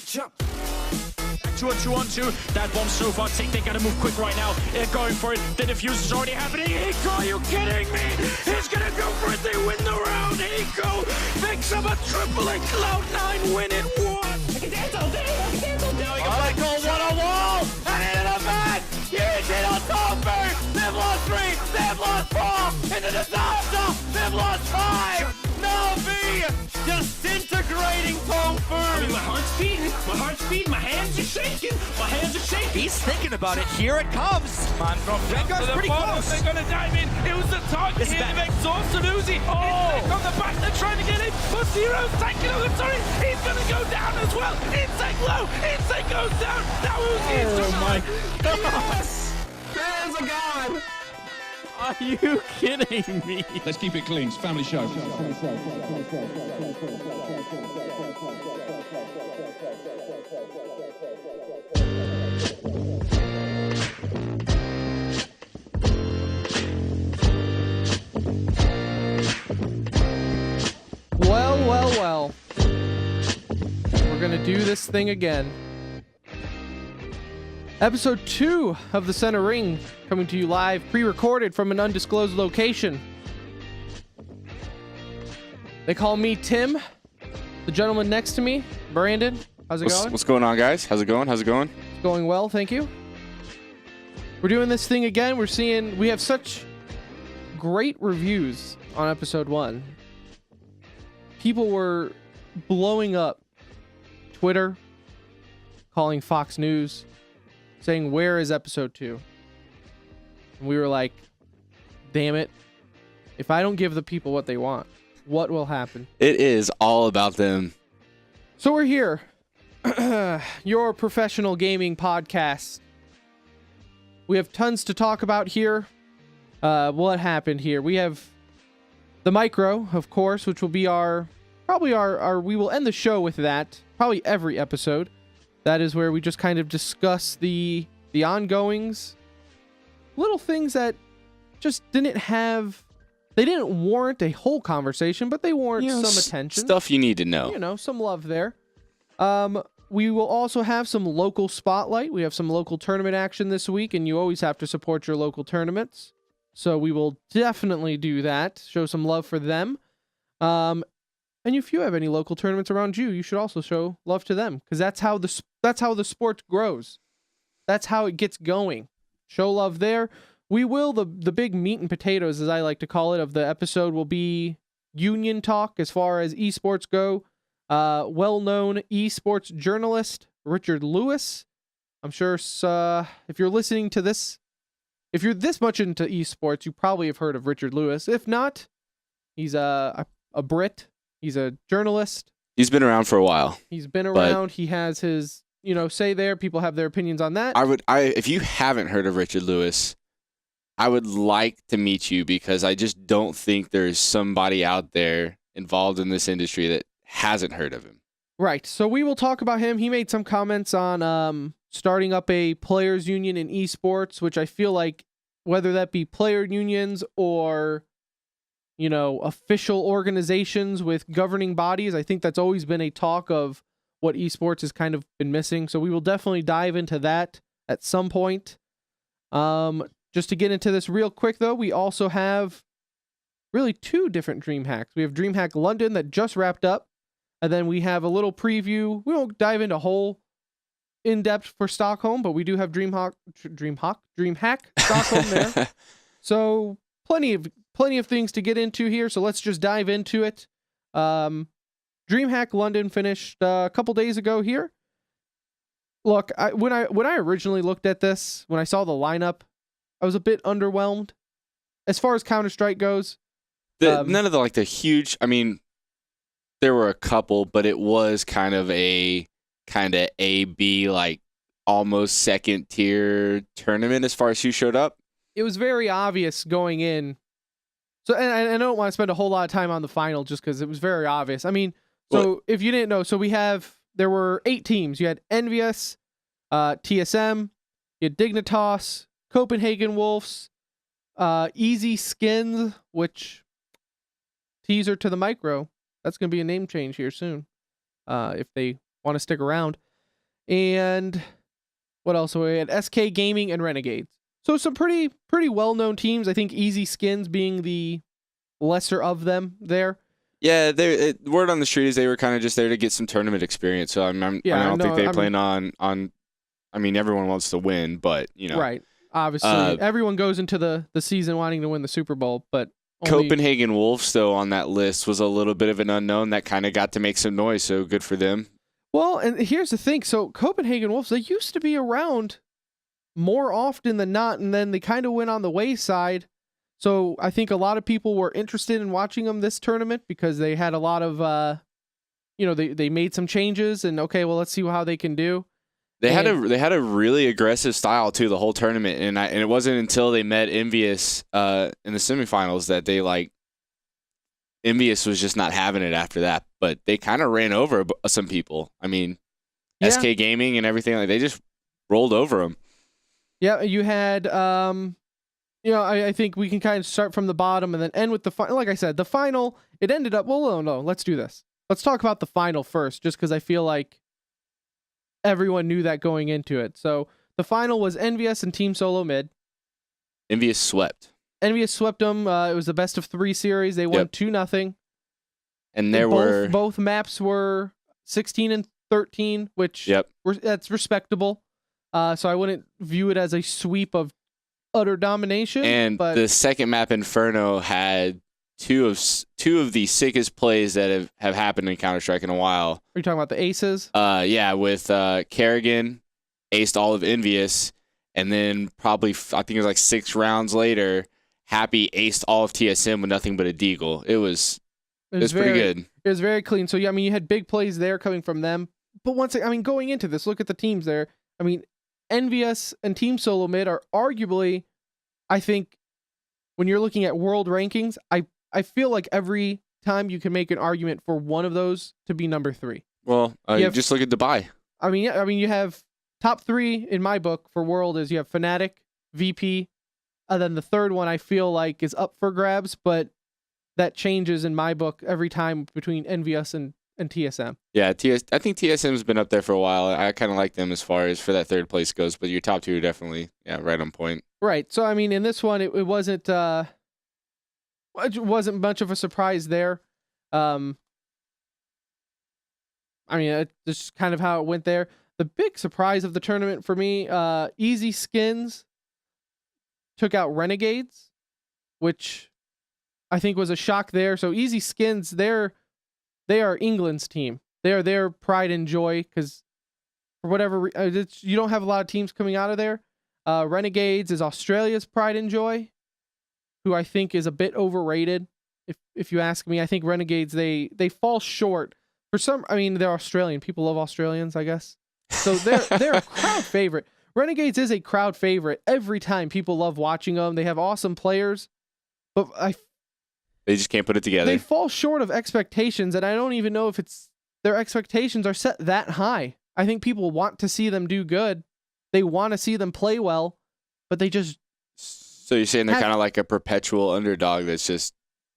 Jump. 2-on-2. That bomb so far tick. They gotta move quick right now. They're going for it. The defuse is already happening. Hiko, are you kidding me? He's gonna go for it. They win the round. Hiko picks up a triple and Cloud9 win it. What? I can dance all day. I can dance all day. I go one on wall and into the back. Huge hit on Topher. They've lost 3. They've lost 4. Into disaster. They've lost 5. Navi disintegrating Topher. I mean, my heart's beating, my hands are shaking, He's thinking about it. Here it comes. Man dropped down Rengar's to the pretty bottom. close. They're going to dive in. It was the target This is here bad. of Exhaust and Uzi. Oh. On the back, they're trying to get in. But Zero's tanking over. Sorry, he's going to go down as well. Insect low. Insect goes down. Now Uzi is just my God. Yes. There's a god. Are you kidding me? Let's keep it clean. It's a family show. Well. We're gonna do this thing again. Episode 2 of The Center Ring, coming to you live, pre-recorded from an undisclosed location. They call me Tim. The gentleman next to me, Brandon. How's it going? What's going on, guys? How's it going? It's going well, thank you. We're doing this thing again. We have such great reviews on episode 1. People were blowing up Twitter, calling Fox News, saying, where is episode 2? And we were like, damn it. If I don't give the people what they want, what will happen? It is all about them. So we're here. Your professional gaming podcast. We have tons to talk about here. What happened here? We have the micro, of course, which will be we will end the show with that. Probably every episode. That is where we just kind of discuss the ongoings. Little things that just didn't warrant a whole conversation, but they warrant some attention. Stuff you need to know. Some love there. We will also have some local spotlight. We have some local tournament action this week, and you always have to support your local tournaments. So we will definitely do that. Show some love for them. And if you have any local tournaments around you, you should also show love to them, because that's how the sport grows. That's how it gets going. Show love there. We will, the big meat and potatoes, as I like to call it, of the episode will be union talk as far as esports go. Well-known esports journalist Richard Lewis. I'm sure if you're listening to this, if you're this much into esports, you probably have heard of Richard Lewis. If not, he's a Brit. He's a journalist. He's been around for a while. He's been around. He has his, say there. People have their opinions on that. If you haven't heard of Richard Lewis, I would like to meet you, because I just don't think there's somebody out there involved in this industry that hasn't heard of him. Right. So we will talk about him. He made some comments on starting up a players union in esports, which I feel like, whether that be player unions or official organizations with governing bodies, I think that's always been a talk of what esports has kind of been missing. So we will definitely dive into that at some point. Just to get into this real quick, though, we also have really 2 different DreamHacks. We have DreamHack London that just wrapped up, and then we have a little preview. We won't dive into whole in-depth for Stockholm, but we do have DreamHack Stockholm there. So plenty of things to get into here, so let's just dive into it. DreamHack London finished a couple days ago here. Look, when I originally looked at this, when I saw the lineup, I was a bit underwhelmed. As far as Counter-Strike goes, None of the huge. I mean, there were a couple, but it was kind of A, B, almost second tier tournament as far as who showed up. It was very obvious going in. So, and I don't want to spend a whole lot of time on the final just because it was very obvious. I mean, if you didn't know, there were 8 teams. You had Envious, TSM, you had Dignitas, Copenhagen Wolves, Easy Skins, which, teaser to the micro, that's going to be a name change here soon, if they want to stick around. And what else? We had SK Gaming and Renegades. So some pretty well-known teams. I think Easy Skins being the lesser of them there. Yeah, word on the street is they were kind of just there to get some tournament experience. So I don't think they plan on. I mean, everyone wants to win, but right. Obviously, everyone goes into the season wanting to win the Super Bowl, but Copenhagen Wolves, though, on that list was a little bit of an unknown that kind of got to make some noise. So good for them. Well, and here's the thing. So Copenhagen Wolves, they used to be around more often than not, and then they kind of went on the wayside. So I think a lot of people were interested in watching them this tournament because they had a lot of, they made some changes, and okay, well, let's see how they can do. They had a really aggressive style too the whole tournament, and it wasn't until they met Envious in the semifinals that they Envious was just not having it after that. But they kind of ran over some people. I mean, yeah. SK Gaming and everything, they just rolled over them. Yeah, you had I think we can kind of start from the bottom and then end with the final. Like I said, the final, it ended up, well, no, let's do this. Let's talk about the final first, just because I feel like everyone knew that going into it. So the final was Envious and Team Solo Mid. Envious swept. Envious swept them. It was the best of 3 series. They won 2-0. And both maps were 16 and 13, which that's respectable. So I wouldn't view it as a sweep of utter domination. And the second map, Inferno, had two of the sickest plays that have happened in Counter-Strike in a while. Are you talking about the aces? Yeah, with Kerrigan aced all of Envious, and then probably, I think it was like 6 rounds later, Happy aced all of TSM with nothing but a deagle. It was pretty good. It was very clean. So, yeah, I mean, you had big plays there coming from them. But going into this, look at the teams there. I mean, Envious and Team Solo Mid are arguably, I think, when you're looking at world rankings, I feel like every time you can make an argument for one of those to be number 3. Well, just look at Dubai. I mean, you have top 3 in my book for world is you have Fnatic, VP, and then the third one I feel like is up for grabs, but that changes in my book every time between Envious and TSM. Yeah, I think TSM's been up there for a while. I kind of like them as far as for that third place goes, but your top 2 are definitely right on point. Right. So I mean, in this one, it wasn't much of a surprise there. I mean, it's just kind of how it went there. The big surprise of the tournament for me, Easy Skins took out Renegades, which I think was a shock there. So Easy Skins, they are England's team. They are their pride and joy because for whatever you don't have a lot of teams coming out of there. Renegades is Australia's pride and joy, who I think is a bit overrated. If you ask me, I think Renegades they fall short for some. I mean, they're Australian. People love Australians, I guess. So they're a crowd favorite. Renegades is a crowd favorite every time. People love watching them. They have awesome players, but they just can't put it together. They fall short of expectations, and I don't even know if their expectations are set that high. I think people want to see them do good. They want to see them play well, but they just... So you're saying they're kind of like a perpetual underdog that's just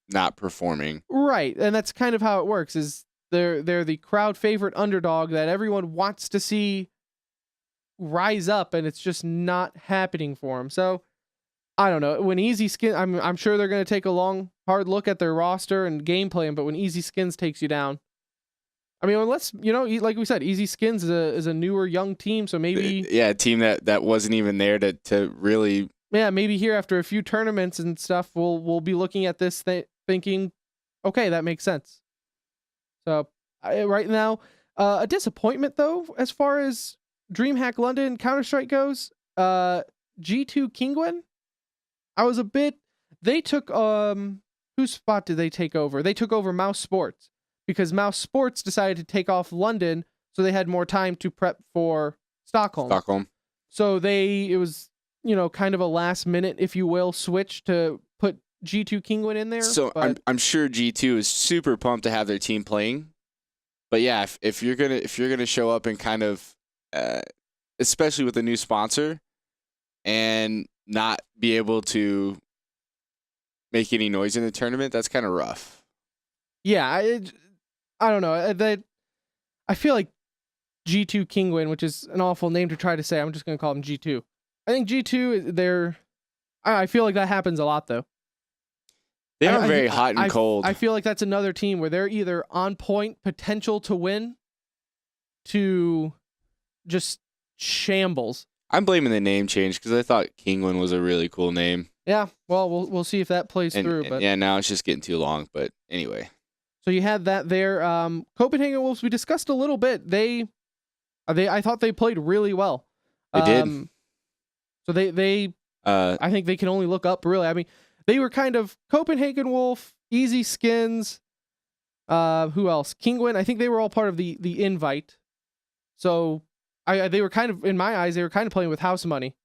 not performing. Right, and that's kind of how it works, is they're the crowd favorite underdog that everyone wants to see rise up, and it's just not happening for them. So, I don't know. When Easy Skins... I'm sure they're going to take a long, hard look at their roster and game plan, but when Easy Skins takes you down... I mean, unless, like we said, Easy Skins is a newer, young team, so maybe... Yeah, a team that wasn't even there to really... Yeah, maybe here after a few tournaments and stuff, we'll be looking at this thinking, okay, that makes sense. So, right now, a disappointment, though, as far as DreamHack London Counter-Strike goes, G2 Kingwin, I was a bit... They took... whose spot did they take over? They took over Mouse Sports. Because Mouse Sports decided to take off London, so they had more time to prep for Stockholm. So it was, kind of a last minute, if you will, switch to put G2 Kingwin in there. So I'm sure G2 is super pumped to have their team playing. But yeah, if you're gonna show up and kind of, especially with a new sponsor, and not be able to make any noise in the tournament, that's kind of rough. Yeah, I don't know. I feel like G2 Kinguin, which is an awful name to try to say. I'm just going to call them G2. I think G2, I feel like that happens a lot, though. They are very hot and cold. I feel like that's another team where they're either on point, potential to win, to just shambles. I'm blaming the name change because I thought Kinguin was a really cool name. Yeah, well, we'll see if that plays through. But yeah, now it's just getting too long. But anyway. So you had that there. Copenhagen Wolves, we discussed a little bit. I thought they played really well. They did. So they I think they can only look up, really. I mean, they were kind of Copenhagen Wolf, Easy Skins, who else? Kinguin. I think they were all part of the invite. So they were kind of, in my eyes, they were kind of playing with house money.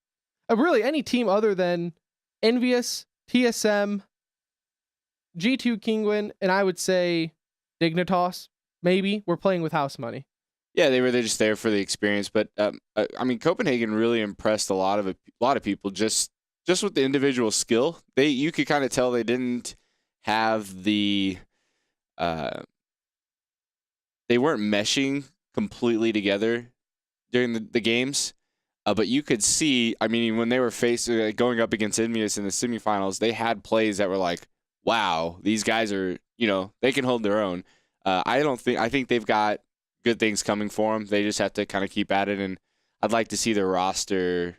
Really, any team other than Envious, TSM, G2 Kinguin, and I would say Dignitas, maybe, were playing with house money. Yeah, they were just there for the experience. But I mean, Copenhagen really impressed a lot of people just with the individual skill. You could kind of tell they didn't have the they weren't meshing completely together during the games. But you could see, I mean, when they were going up against Envious in the semifinals, they had plays that were like, wow, these guys are, they can hold their own. I think they've got good things coming for them. They just have to kind of keep at it, and I'd like to see their roster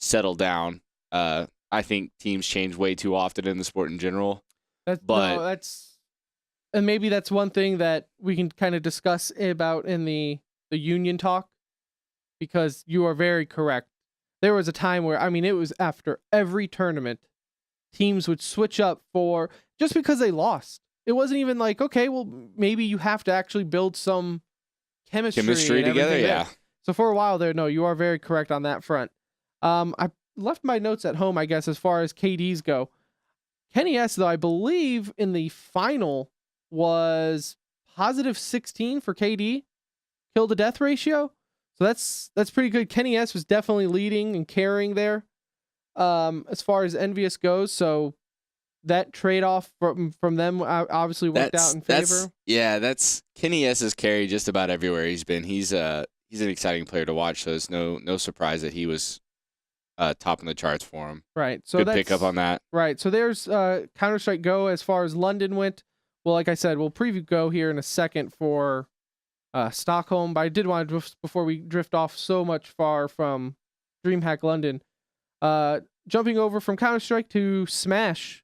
settle down. I think teams change way too often in the sport in general. And maybe that's one thing that we can kind of discuss about in the union talk, because you are very correct. There was a time where, I mean, it was after every tournament, teams would switch up just because they lost. It wasn't even like, okay, well, maybe you have to actually build some chemistry together, yeah. So for a while there, no, you are very correct on that front. I left my notes at home, I guess, as far as KDs go. Kenny S, though, I believe in the final was positive 16 for KD, kill to death ratio. So that's pretty good. Kenny S was definitely leading and carrying there as far as Envious goes. So that trade-off from them obviously worked out in favor. That's Kenny S's carry just about everywhere he's been. He's an exciting player to watch, so it's no surprise that he was top in the charts for him. Right. So good pickup on that. Right. So there's Counter-Strike Go as far as London went. Well, like I said, we'll preview Go here in a second for Stockholm, but I did want to, before we drift off so much far from DreamHack London, jumping over from Counter-Strike to Smash.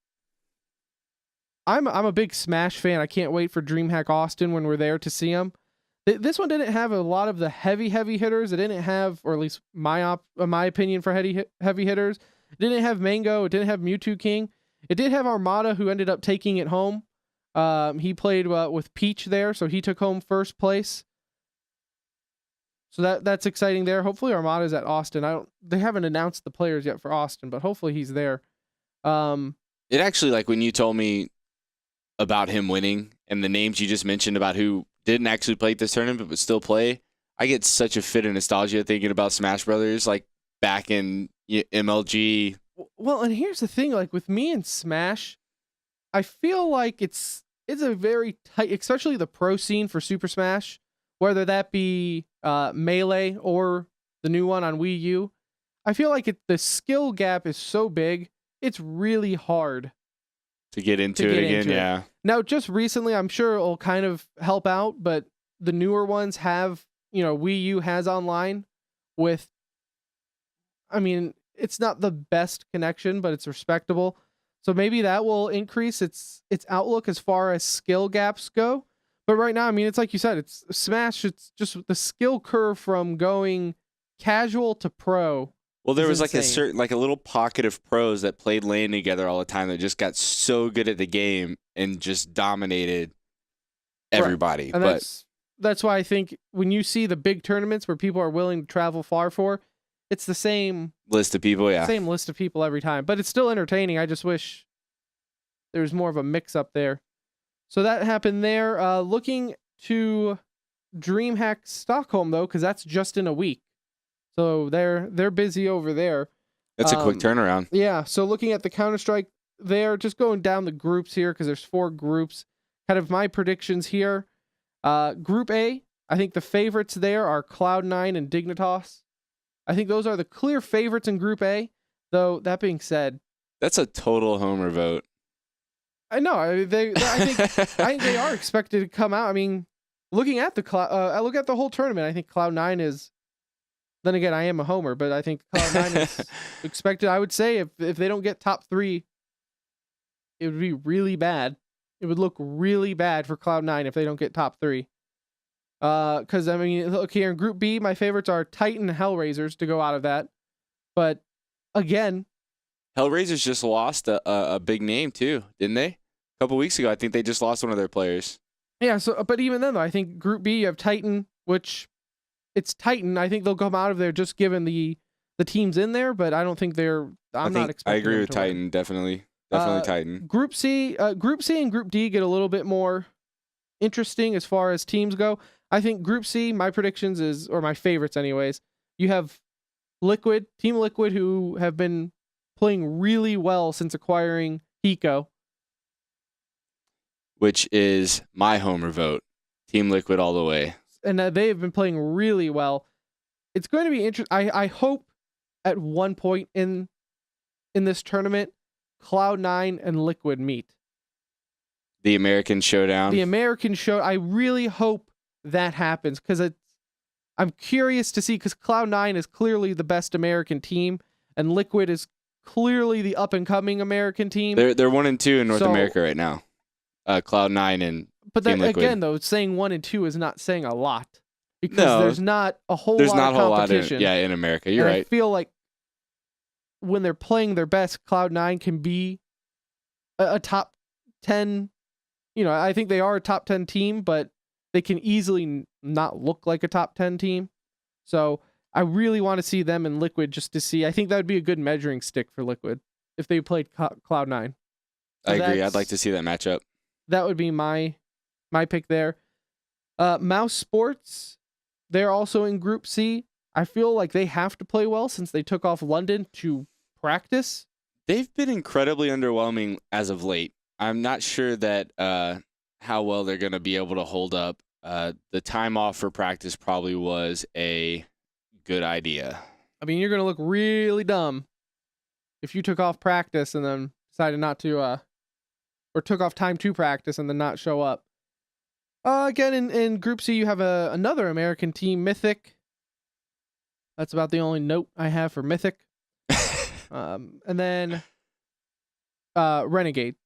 I'm a big Smash fan. I can't wait for DreamHack Austin when we're there to see them. This one didn't have a lot of the heavy hitters. It didn't have, or at least my opinion for heavy hitters, it didn't have Mango. It didn't have Mewtwo King. It did have Armada, who ended up taking it home. He played with Peach there, so he took home first place. So that's exciting there. Hopefully Armada's at Austin. They haven't announced the players yet for Austin, but hopefully he's there. It actually, like when you told me about him winning and the names you just mentioned about who didn't actually play this tournament but still play, I get such a fit of nostalgia thinking about Smash Brothers, like back in MLG. Well, and here's the thing, like with me and Smash, I feel like it's a very tight, especially the pro scene for Super Smash, whether that be Melee or the new one on Wii U. I feel like the skill gap is so big, it's really hard to get into it again, yeah. Now, just recently, I'm sure it'll kind of help out, but the newer ones have, Wii U has online with, I mean, it's not the best connection, but it's respectable. So maybe that will increase its outlook as far as skill gaps go. But right now, I mean, it's like you said, it's Smash, it's just the skill curve from going casual to pro. Well, there was insane. like a little pocket of pros that played lane together all the time that just got so good at the game and just dominated everybody. Right. And that's why I think when you see the big tournaments where people are willing to travel far for, it's the same list of people, yeah. Same list of people every time. But it's still entertaining. I just wish there was more of a mix up there. So that happened there. Looking to DreamHack Stockholm, though, because that's just in a week. So they're busy over there. That's a quick turnaround. Yeah. So looking at the Counter-Strike there, just going down the groups here, because there's 4 groups. Kind of my predictions here. Group A, I think the favorites there are Cloud9 and Dignitas. I think those are the clear favorites in Group A. Though that being said, That's a total homer vote. I know I think they are expected to come out. I mean, looking at I look at the whole tournament. I think Cloud9 is. Then again, I am a homer, but I think Cloud9 is expected. I would say if they don't get top 3, it would be really bad. It would look really bad for Cloud9 if they don't get top 3. Because I mean, look here in Group B, my favorites are Titan and Hellraisers to go out of that. But again, Hellraisers just lost a big name too, didn't they? A couple weeks ago, I think they just lost one of their players. yeah. So, but even then, though, I think Group B you have Titan, which it's Titan. I think they'll come out of there just given the teams in there, but I don't think they're. I'm not expecting. I agree them with to Titan. win. Definitely Titan. Group C and Group D get a little bit more interesting as far as teams go. I think Group C, my predictions is, or my favorites anyways, you have Team Liquid, who have been playing really well since acquiring Hiko. Which is my homer vote. Team Liquid all the way. And they have been playing really well. It's going to be interesting. I hope at one point in this tournament, Cloud9 and Liquid meet. The American Showdown. I really hope that happens because I'm curious to see, because Cloud9 is clearly the best American team and Liquid is clearly the up and coming American team. They're 1 and 2 in North America right now. Cloud9 and but Team that, Liquid. again though, saying 1 and 2 is not saying a lot because No, there's not a whole lot of competition. In America. You're right. I feel like when they're playing their best, Cloud9 can be a top 10. I think they are a top 10 team, but they can easily not look like a top 10 team. So I really want to see them in Liquid just to see. I think that would be a good measuring stick for Liquid if they played Cloud9. I agree. I'd like to see that matchup. That would be my pick there. Mouse Sports, they're also in Group C. I feel like they have to play well since they took off London to practice. They've been incredibly underwhelming as of late. I'm not sure that how well they're going to be able to hold up. The time off for practice probably was a good idea. I mean, you're going to look really dumb if you took off practice and then decided not to, or took off time to practice and then not show up. Again, in Group C, you have another American team, Mythic. That's about the only note I have for Mythic. And then Renegade.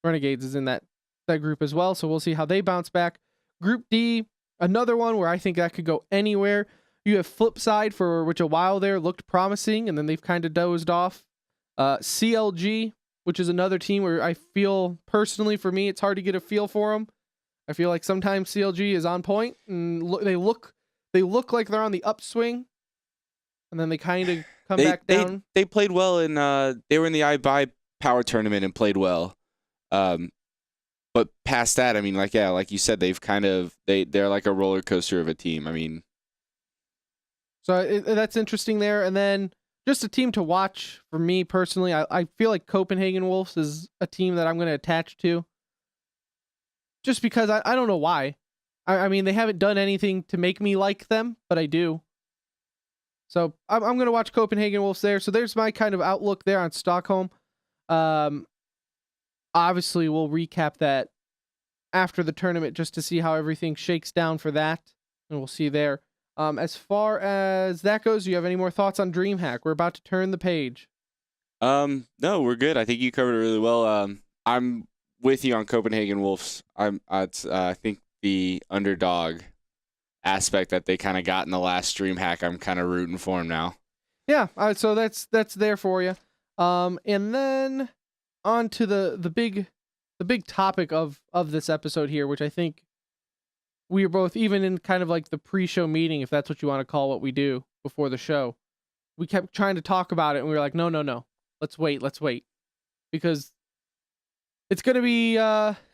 Renegades is in that group as well, so we'll see how they bounce back. Group D, another one where I think that could go anywhere. You have Flipside, for which a while there looked promising, and then they've kind of dozed off. CLG, which is another team where I feel, personally for me, it's hard to get a feel for them. I feel like sometimes CLG is on point, and they look like they're on the upswing, and then they kind of come back down. They played well in they were in the iBuy Power Tournament and played well. But past that, I mean, like you said, they've kind of they're like a roller coaster of a team. I mean, so that's interesting there. And then just a team to watch for me personally. I feel like Copenhagen Wolves is a team that I'm going to attach to, just because I don't know why. I mean, they haven't done anything to make me like them, but I do. So I'm going to watch Copenhagen Wolves there. So there's my kind of outlook there on Stockholm. Obviously, we'll recap that after the tournament just to see how everything shakes down for that, and we'll see there. As far as that goes, do you have any more thoughts on DreamHack? We're about to turn the page. No, we're good. I think you covered it really well. I'm with you on Copenhagen Wolves. I think the underdog aspect that they kind of got in the last DreamHack, I'm kind of rooting for them now. Yeah, so that's there for you. And then on to the big topic of this episode here, which I think we are both, even in kind of like the pre-show meeting, if that's what you want to call what we do before the show, we kept trying to talk about it, and we were like, no, let's wait, because it's gonna be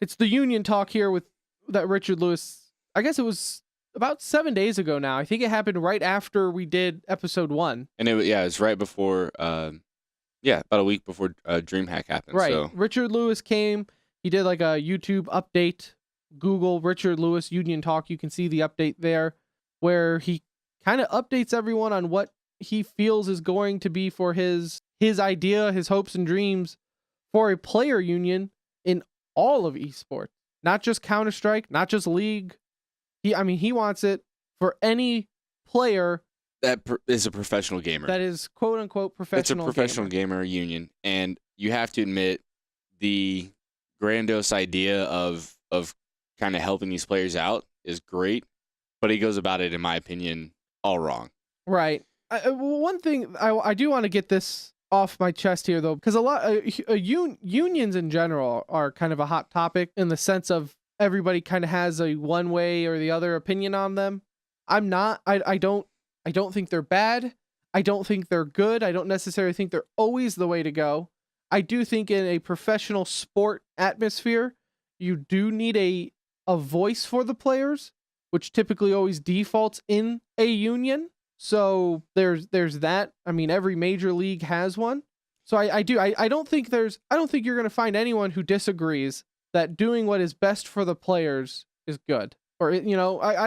it's the union talk here with that Richard Lewis. I guess it was about 7 days ago now. I think it happened right after we did episode 1, and it was right before. About a week before DreamHack happened. Right. So. Richard Lewis came. He did like a YouTube update Google Richard Lewis Union Talk, you can see the update there where he kind of updates everyone on what he feels is going to be for his idea, his hopes and dreams for a player union in all of esports, not just Counter-Strike, not just League. He wants it for any player that is a professional gamer. That is quote unquote professional. It's a professional gamer union, and you have to admit the grandiose idea of kind of helping these players out is great, but he goes about it, in my opinion, all wrong. Right. One thing I do want to get this off my chest here, though, because a lot unions in general are kind of a hot topic in the sense of everybody kind of has a one way or the other opinion on them. I'm not. I don't think they're bad. I don't think they're good. I don't necessarily think they're always the way to go. I do think in a professional sport atmosphere, you do need a voice for the players, which typically always defaults in a union. So there's that. I mean, every major league has one. So I don't think you're going to find anyone who disagrees that doing what is best for the players is good. Or, I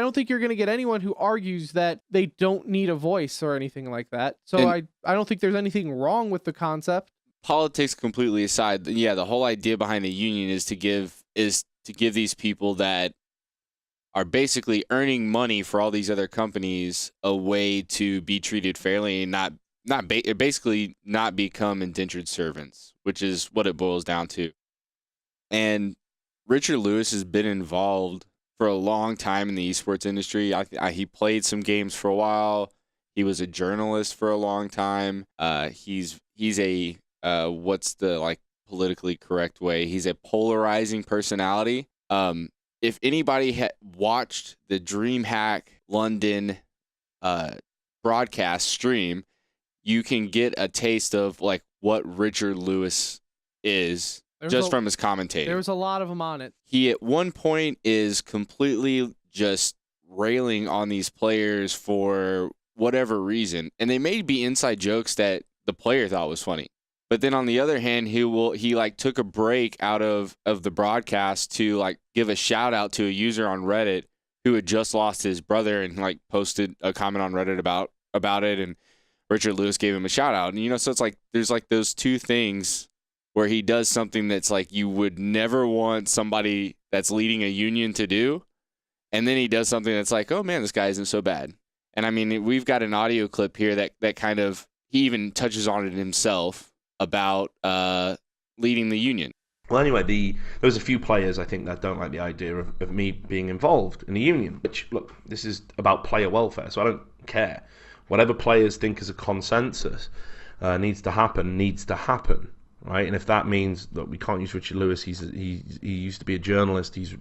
don't think you're going to get anyone who argues that they don't need a voice or anything like that. So I don't think there's anything wrong with the concept. Politics completely aside, yeah, the whole idea behind the union is to give these people that are basically earning money for all these other companies a way to be treated fairly and basically not become indentured servants, which is what it boils down to. And Richard Lewis has been involved for a long time in the esports industry. He played some games for a while. He was a journalist for a long time. He's a what's the politically correct way? He's a polarizing personality. If anybody had watched the DreamHack London broadcast stream, you can get a taste of what Richard Lewis is from his commentating. There was a lot of them on it. He at one point is completely just railing on these players for whatever reason, and they may be inside jokes that the player thought was funny. But then on the other hand, he took a break out of the broadcast to give a shout out to a user on Reddit who had just lost his brother and posted a comment on Reddit about it, and Richard Lewis gave him a shout out. And so it's there's those two things where he does something that's you would never want somebody that's leading a union to do, and then he does something that's oh man, this guy isn't so bad. And I mean, we've got an audio clip here that kind of, he even touches on it himself about leading the union. Well, anyway, there was a few players, I think, that don't like the idea of me being involved in a union, which, look, this is about player welfare, so I don't care. Whatever players think is a consensus needs to happen, right? And if that means that we can't use Richard Lewis, he used to be a journalist, he's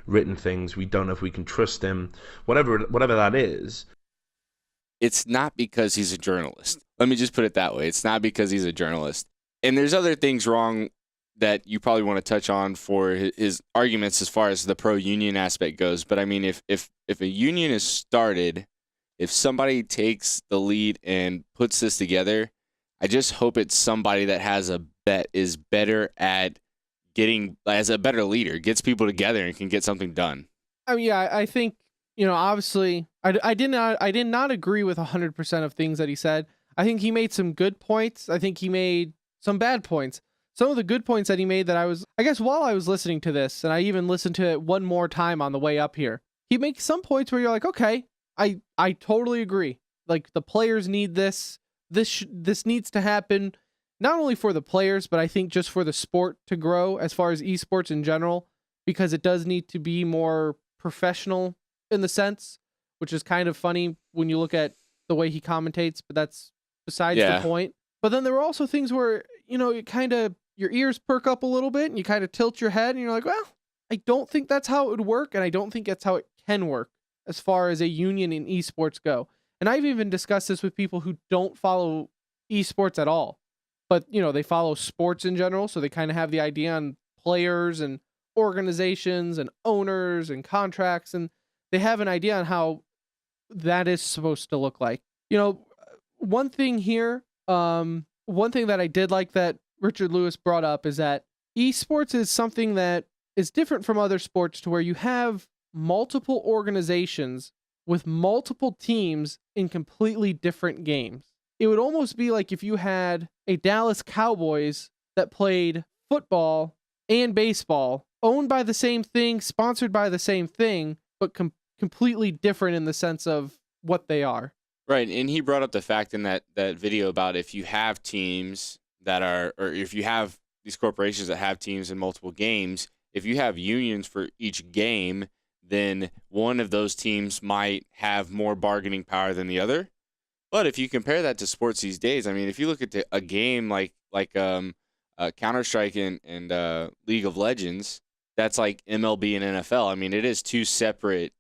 written things, we don't know if we can trust him, whatever that is. It's not because he's a journalist. Let me just put it that way. It's not because he's a journalist. And there's other things wrong that you probably want to touch on for his arguments as far as the pro-union aspect goes. But I mean, if a union is started, if somebody takes the lead and puts this together, I just hope it's somebody that is better at getting, as a better leader, gets people together and can get something done. I mean, yeah, I think, obviously, I did not agree with 100% of things that he said. I think he made some good points. I think he made some bad points. Some of the good points that he made that I guess while I was listening to this, and I even listened to it one more time on the way up here, he makes some points where you're like, okay, I totally agree. The players need this. This needs to happen, not only for the players, but I think just for the sport to grow as far as esports in general, because it does need to be more professional in the sense, which is kind of funny when you look at the way he commentates, but that's besides the point. But then there were also things where, it kind of, your ears perk up a little bit and you kind of tilt your head and you're like, well, I don't think that's how it would work. And I don't think that's how it can work as far as a union in esports go. And I've even discussed this with people who don't follow esports at all, but they follow sports in general. So they kind of have the idea on players and organizations and owners and contracts, and they have an idea on how that is supposed to look like. One thing here, one thing that I did like that Richard Lewis brought up is that esports is something that is different from other sports to where you have multiple organizations with multiple teams in completely different games. It would almost be like if you had a Dallas Cowboys that played football and baseball, owned by the same thing, sponsored by the same thing, but completely different in the sense of what they are. Right, and he brought up the fact in that video about if you have teams that are, or if you have these corporations that have teams in multiple games, if you have unions for each game, then one of those teams might have more bargaining power than the other. But if you compare that to sports these days, I mean, if you look at a game like Counter-Strike and League of Legends, that's like MLB and NFL. I mean, it is two separate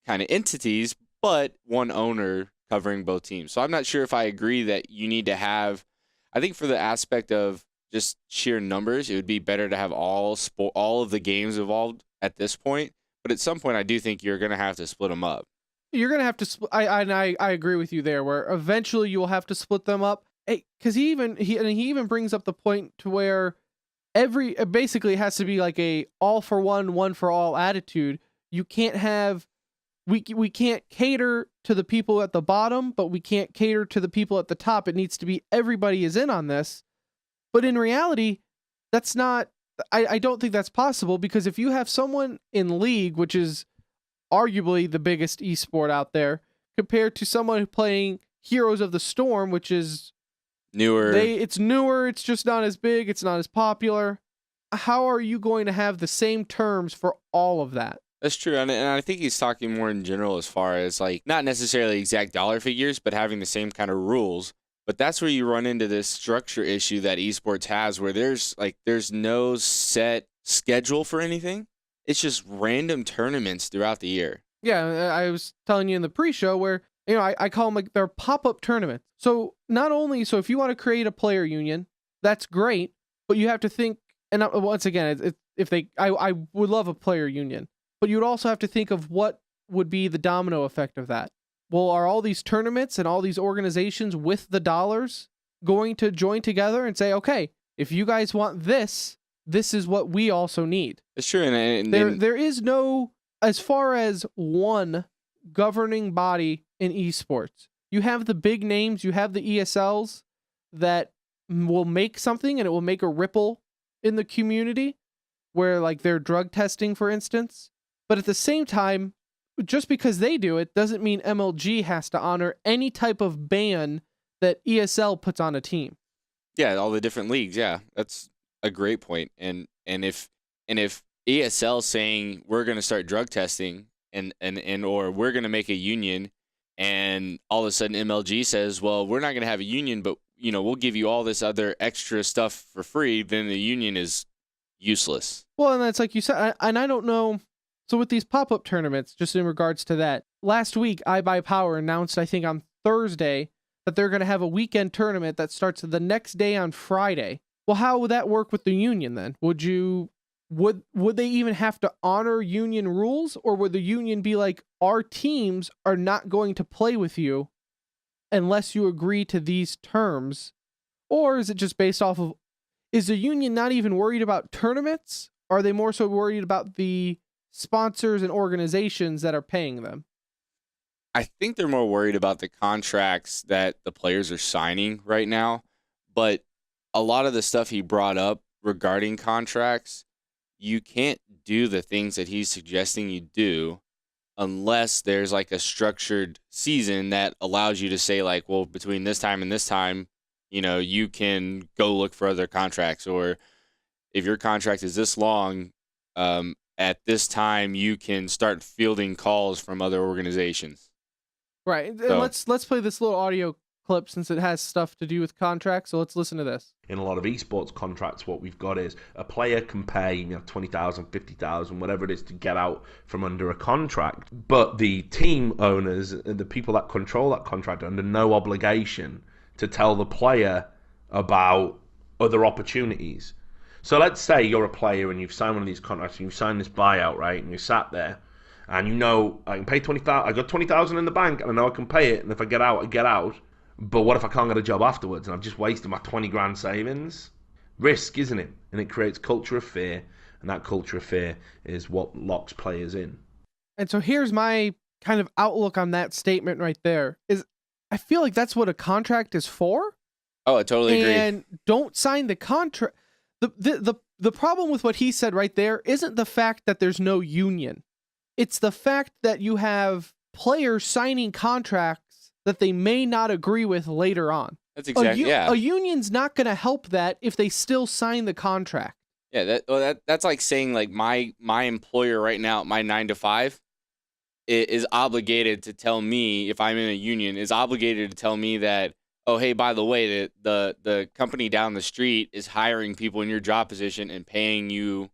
kind of entities, but one owner covering both teams. So I'm not sure if I agree that you need to have, I think for the aspect of just sheer numbers, it would be better to have all of the games involved at this point. But at some point, I do think you're going to have to split them up. You're going to have to I agree with you there, where eventually you will have to split them up. Because he even brings up the point to where basically it has to be like a all for one for all attitude. You can't have, we can't cater to the people at the bottom, but we can't cater to the people at the top. It needs to be everybody is in on this. But in reality, that's not, I don't think that's possible, because if you have someone in League, which is arguably the biggest esport out there, compared to someone playing Heroes of the Storm, which is newer, it's just not as big, it's not as popular. How are you going to have the same terms for all of that? That's true, and I think he's talking more in general as far as like not necessarily exact dollar figures, but having the same kind of rules. But that's where you run into this structure issue that esports has, where there's no set schedule for anything. It's just random tournaments throughout the year. Yeah, I was telling you in the pre-show where, I call them like they're pop-up tournaments. So not only, if you want to create a player union, that's great, but you have to think, and once again, I would love a player union, but you'd also have to think of what would be the domino effect of that. Well, are all these tournaments and all these organizations with the dollars going to join together and say, okay, if you guys want this is what we also need? It's true. And there is no, as far as one governing body in esports, you have the big names, you have the ESLs that will make something and it will make a ripple in the community, where like they're drug testing, for instance. But at the same time, just because they do it doesn't mean MLG has to honor any type of ban that ESL puts on a team. Yeah, all the different leagues. Yeah, that's a great point. And if ESL saying we're going to start drug testing and or we're going to make a union, and all of a sudden MLG says, well, we're not going to have a union, but we'll give you all this other extra stuff for free, then the union is useless. Well, and that's like you said, and I don't know. So with these pop-up tournaments, just in regards to that, last week, iBuyPower announced, I think on Thursday, that they're going to have a weekend tournament that starts the next day on Friday. Well, how would that work with the union then? Would they even have to honor union rules, or would the union be like, our teams are not going to play with you unless you agree to these terms? Or is it just based off of, is the union not even worried about tournaments? Are they more so worried about the sponsors and organizations that are paying them? I think they're more worried about the contracts that the players are signing right now. But a lot of the stuff he brought up regarding contracts, you can't do the things that he's suggesting you do unless there's like a structured season that allows you to say like, well, between this time and this time, you can go look for other contracts. Or if your contract is this long, at this time, you can start fielding calls from other organizations. Right. So, let's play this little audio clip since it has stuff to do with contracts. So let's listen to this. In a lot of esports contracts, what we've got is a player can pay 20,000, 50,000, whatever it is, to get out from under a contract. But the team owners, the people that control that contract, are under no obligation to tell the player about other opportunities. So let's say you're a player and you've signed one of these contracts and you've signed this buyout, right? And you sat there and I can pay 20,000. I got 20,000 in the bank and I know I can pay it. And if I get out, I get out. But what if I can't get a job afterwards and I've just wasted my 20 grand savings? Risk, isn't it? And it creates culture of fear. and that culture of fear is what locks players in. And so here's my kind of outlook on that statement right there is I feel like that's what a contract is for. Oh, I totally agree. And don't sign the contract. The problem with what he said right there isn't the fact that there's no union. It's the fact that you have players signing contracts that they may not agree with later on. That's exactly, yeah. A union's not going to help that if they still sign the contract. Yeah, that's like saying like my employer right now at my 9 to 5 is obligated to tell me, if I'm in a union, is obligated to tell me that, oh, hey, by the way, the company down the street is hiring people in your job position and paying you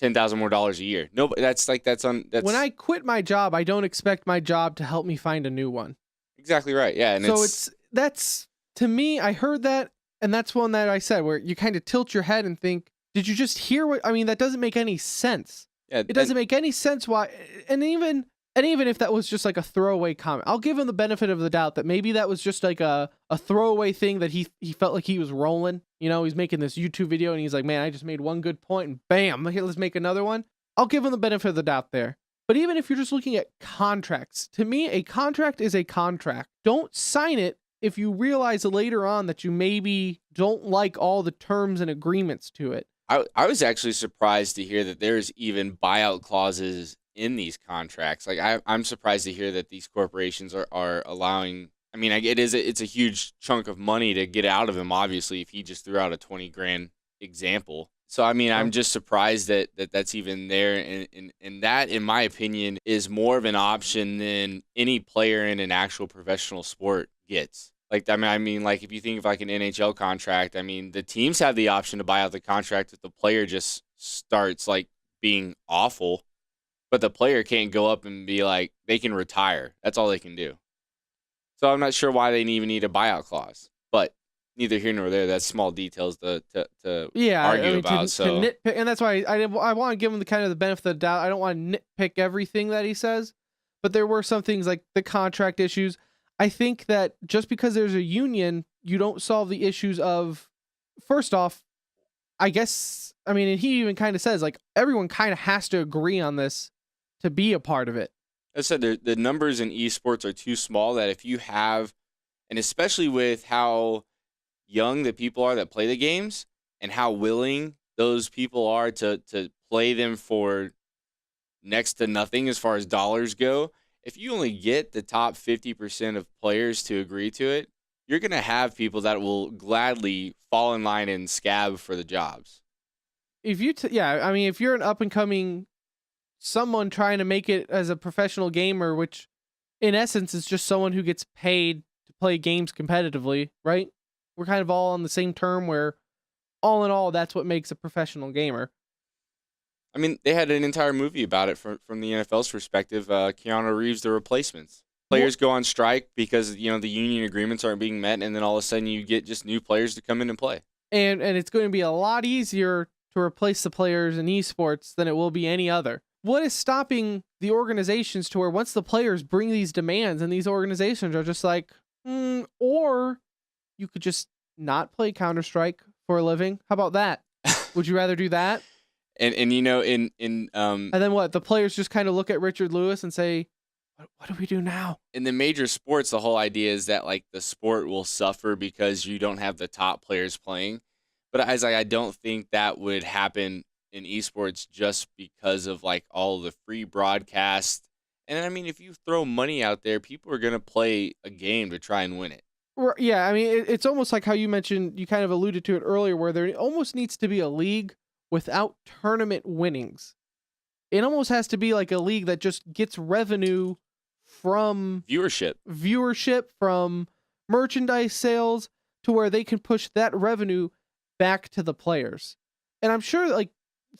$10,000 more a year. No, that's when I quit my job, I don't expect my job to help me find a new one. Exactly right. Yeah, and so that's to me. I heard that, and that's one that I said where you kind of tilt your head and think, did you just hear what? I mean, that doesn't make any sense. Yeah, it doesn't make any sense why. And even if that was just like a throwaway comment, I'll give him the benefit of the doubt that maybe that was just like a throwaway thing that he felt like he was rolling. You know, he's making this YouTube video and he's like, man, I just made one good point and bam, here, let's make another one. I'll give him the benefit of the doubt there. But even if you're just looking at contracts, to me, a contract is a contract. Don't sign it if you realize later on that you maybe don't like all the terms and agreements to it. I was actually surprised to hear that there's even buyout clauses in these contracts. Like I'm surprised to hear that these corporations are allowing. I mean, it's a huge chunk of money to get out of him. Obviously, if he just threw out a 20 grand example. So I mean, I'm just surprised that that's even there. And that, in my opinion, is more of an option than any player in an actual professional sport gets. Like, I mean, like if you think of like an NHL contract, I mean, the teams have the option to buy out the contract if the player just starts like being awful. But the player can't go up and be like, they can retire. That's all they can do. So I'm not sure why they even need a buyout clause. But neither here nor there. That's small details to argue about. To nitpick, and that's why I want to give him the kind of the benefit of the doubt. I don't want to nitpick everything that he says. But there were some things like the contract issues. I think that just because there's a union, you don't solve the issues of, first off, I guess, I mean, and he even kind of says, like, everyone kind of has to agree on this to be a part of it. I said the numbers in esports are too small that if you have, and especially with how young the people are that play the games and how willing those people are to play them for next to nothing as far as dollars go, if you only get the top 50% of players to agree to it, you're going to have people that will gladly fall in line and scab for the jobs. If you're an up and coming someone trying to make it as a professional gamer, which in essence is just someone who gets paid to play games competitively, right? We're kind of all on the same term where all in all, that's what makes a professional gamer. I mean, they had an entire movie about it from the NFL's perspective. Keanu Reeves, The Replacements. Players go on strike because, you know, the union agreements aren't being met, and then all of a sudden you get just new players to come in and play. And it's going to be a lot easier to replace the players in esports than it will be any other. What is stopping the organizations to where once the players bring these demands and these organizations are just like, or you could just not play Counter-Strike for a living? How about that? Would you rather do that? And you know, and then what? The players just kind of look at Richard Lewis and say, what do we do now? In the major sports, the whole idea is that like the sport will suffer because you don't have the top players playing. But I don't think that would happen in esports just because of like all the free broadcast. And I mean, if you throw money out there, people are going to play a game to try and win it. Yeah, I mean, it's almost like how you mentioned, you kind of alluded to it earlier, where there almost needs to be a league without tournament winnings. It almost has to be like a league that just gets revenue from viewership, from merchandise sales, to where they can push that revenue back to the players. And I'm sure like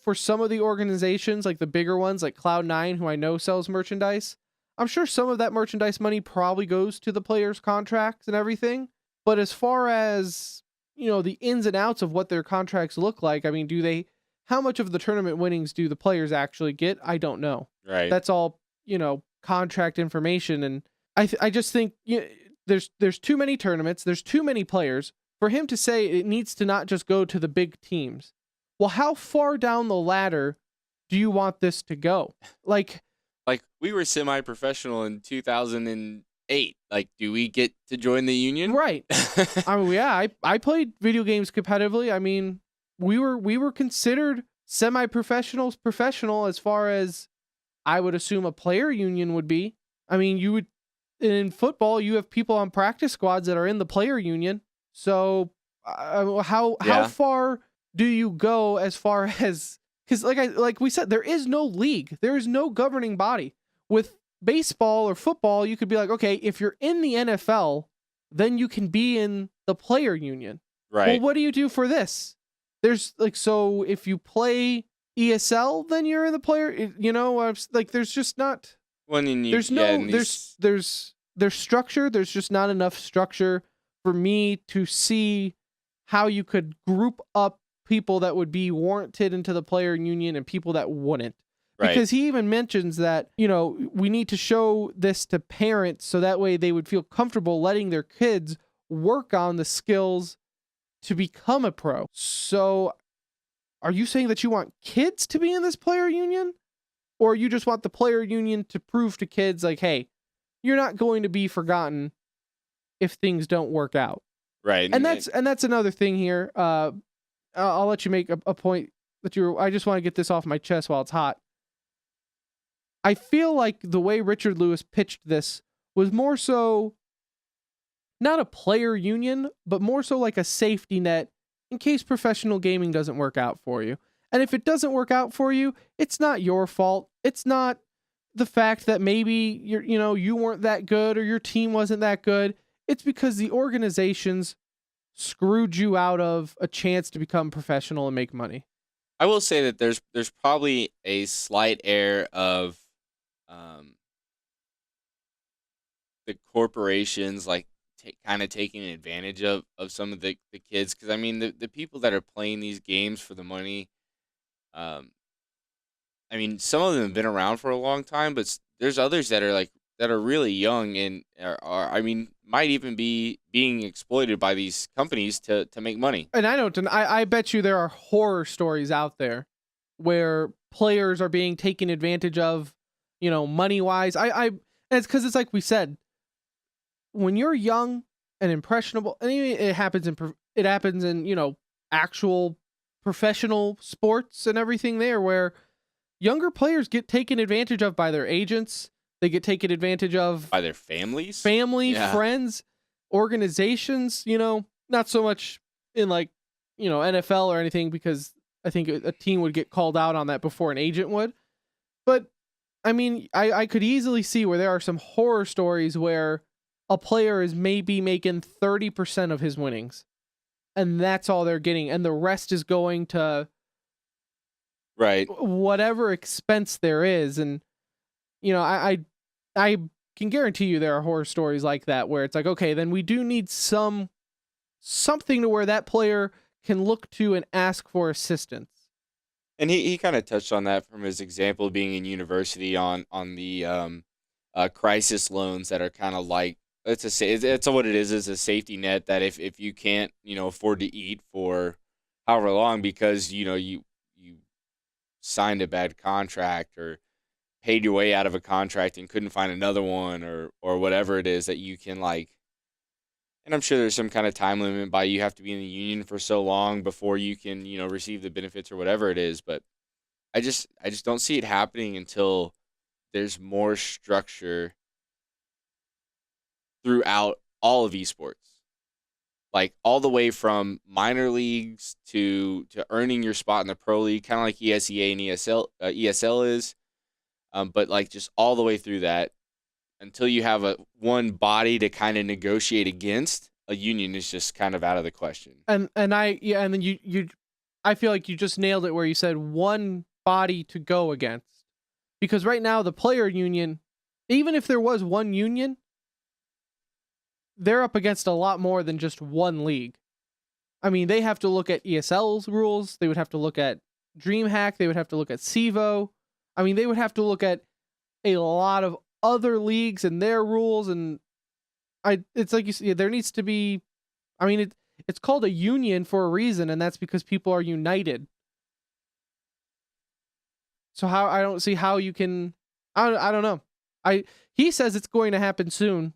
for some of the organizations, like the bigger ones, like Cloud9, who I know sells merchandise, I'm sure some of that merchandise money probably goes to the players' contracts and everything. But as far as, you know, the ins and outs of what their contracts look like, I mean, how much of the tournament winnings do the players actually get? I don't know. Right. That's all, you know, contract information. And I just think there's too many tournaments. There's too many players for him to say it needs to not just go to the big teams. well, how far down the ladder do you want this to go? Like we were semi-professional in 2008. Like, do we get to join the union? right. I mean, yeah, I played video games competitively. I mean, we were considered semi-professionals, professional as far as I would assume a player union would be. I mean, you would, in football, you have people on practice squads that are in the player union. So how far do you go as far as, because like we said, there is no league, there is no governing body. With baseball or football, you could be like, okay, if you're in the NFL, then you can be in the player union. Right. Well, what do you do for this? There's like, so if you play ESL, then you're in the player, you know, like there's just not, there's structure. There's just not enough structure for me to see how you could group up people that would be warranted into the player union and people that wouldn't. Right. Because he even mentions that, you know, we need to show this to parents so that way they would feel comfortable letting their kids work on the skills to become a pro. So are you saying that you want kids to be in this player union? Or you just want the player union to prove to kids like, hey, you're not going to be forgotten if things don't work out. Right. And that's another thing here. I'll let you make a point that I just want to get this off my chest while it's hot. I feel like the way Richard Lewis pitched this was more so not a player union, but more so like a safety net in case professional gaming doesn't work out for you. And if it doesn't work out for you, it's not your fault. It's not the fact that maybe you weren't that good or your team wasn't that good. It's because the organizations screwed you out of a chance to become professional and make money. I will say that there's probably a slight air of the corporations like kind of taking advantage of some of the kids, because I mean the people that are playing these games for the money, I mean some of them have been around for a long time, but there's others that are really young and are I mean might even be being exploited by these companies to make money. And I bet you there are horror stories out there where players are being taken advantage of, you know, money wise. And it's because it's like we said, when you're young and impressionable, and it happens in you know, actual professional sports and everything there, where younger players get taken advantage of by their agents. They get taken advantage of by their families, friends, organizations, you know, not so much in like, you know, NFL or anything, because I think a team would get called out on that before an agent would. But I mean, I could easily see where there are some horror stories where a player is maybe making 30% of his winnings and that's all they're getting. And the rest is going to whatever expense there is. And, you know, I can guarantee you there are horror stories like that where it's like, okay, then we do need something to where that player can look to and ask for assistance. And he kind of touched on that from his example of being in university on the crisis loans that are kind of like, it's what it is. It's a safety net that if you can't, you know, afford to eat for however long because, you know, you signed a bad contract or paid your way out of a contract and couldn't find another one or whatever it is that you can like, and I'm sure there's some kind of time limit by you have to be in the union for so long before you can, you know, receive the benefits or whatever it is. But I just don't see it happening until there's more structure throughout all of esports. Like all the way from minor leagues to earning your spot in the pro league, kind of like ESEA and ESL is. But like just all the way through that until you have one body to kind of negotiate against, a union is just kind of out of the question. And then I feel like you just nailed it where you said one body to go against. Because right now the player union, even if there was one union, they're up against a lot more than just one league. I mean, they have to look at ESL's rules, they would have to look at DreamHack, they would have to look at CEVO. I mean, they would have to look at a lot of other leagues and their rules, and it's like you see, there needs to be. I mean, it's called a union for a reason, and that's because people are united. So how I don't see how you can. I don't know. He says it's going to happen soon.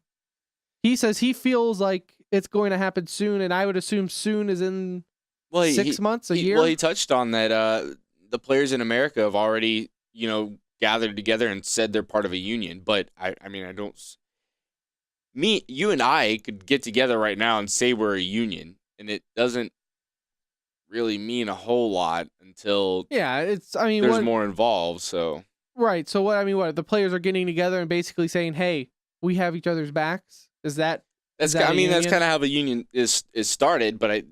He says he feels like it's going to happen soon, and I would assume soon is in 6 months, a year. Well, he touched on that. The players in America have already, gathered together and said they're part of a union. But I mean, I don't. You and I could get together right now and say we're a union, and it doesn't really mean a whole lot until there's more involved. So right. So what the players are getting together and basically saying, "Hey, we have each other's backs." That's kind of how the union is started, but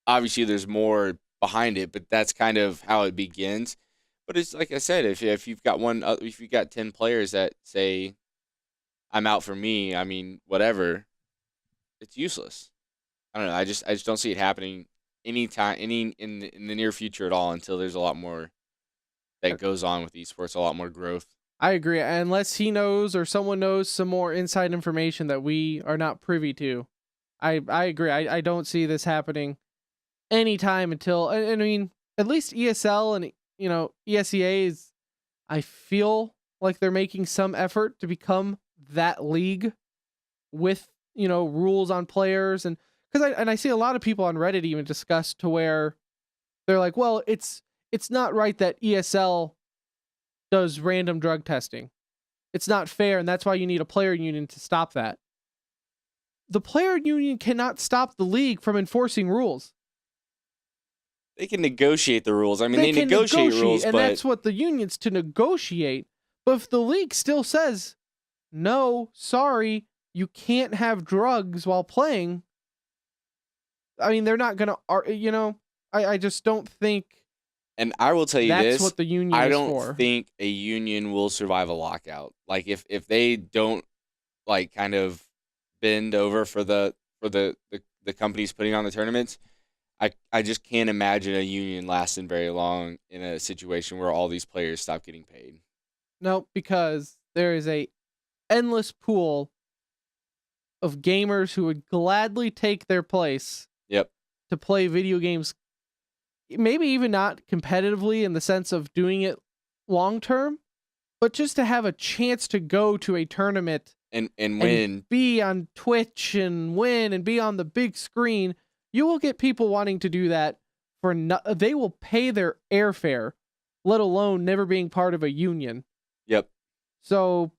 obviously there's more behind it, but that's kind of how it begins. But it's like I said, if you've got 10 players that say, "I'm out for me," I mean, whatever, it's useless. I don't know. I just don't see it happening in the near future at all until there's a lot more that goes on with esports, a lot more growth. I agree. Unless he knows or someone knows some more inside information that we are not privy to. I agree. I don't see this happening anytime until, I mean, at least ESL and, ESEA is, I feel like they're making some effort to become that league with, rules on players. And because I see a lot of people on Reddit even discuss to where they're like, well, it's not right that ESL does random drug testing. It's not fair, and that's why you need a player union to stop that. The player union cannot stop the league from enforcing rules. They can negotiate the rules. I mean, they negotiate rules, and that's what the union's to negotiate. But if the league still says, no, sorry, you can't have drugs while playing, I mean, they're not going to, I just don't think. And I will tell you that's what the union I is don't for. think a union will survive a lockout. Like if they don't kind of bend over for the companies putting on the tournaments, I just can't imagine a union lasting very long in a situation where all these players stop getting paid. No, because there is a endless pool of gamers who would gladly take their place. Yep. To play video games. Maybe even not competitively in the sense of doing it long term, but just to have a chance to go to a tournament and win, and be on Twitch and win and be on the big screen. You will get people wanting to do that they will pay their airfare, let alone never being part of a union. Yep. So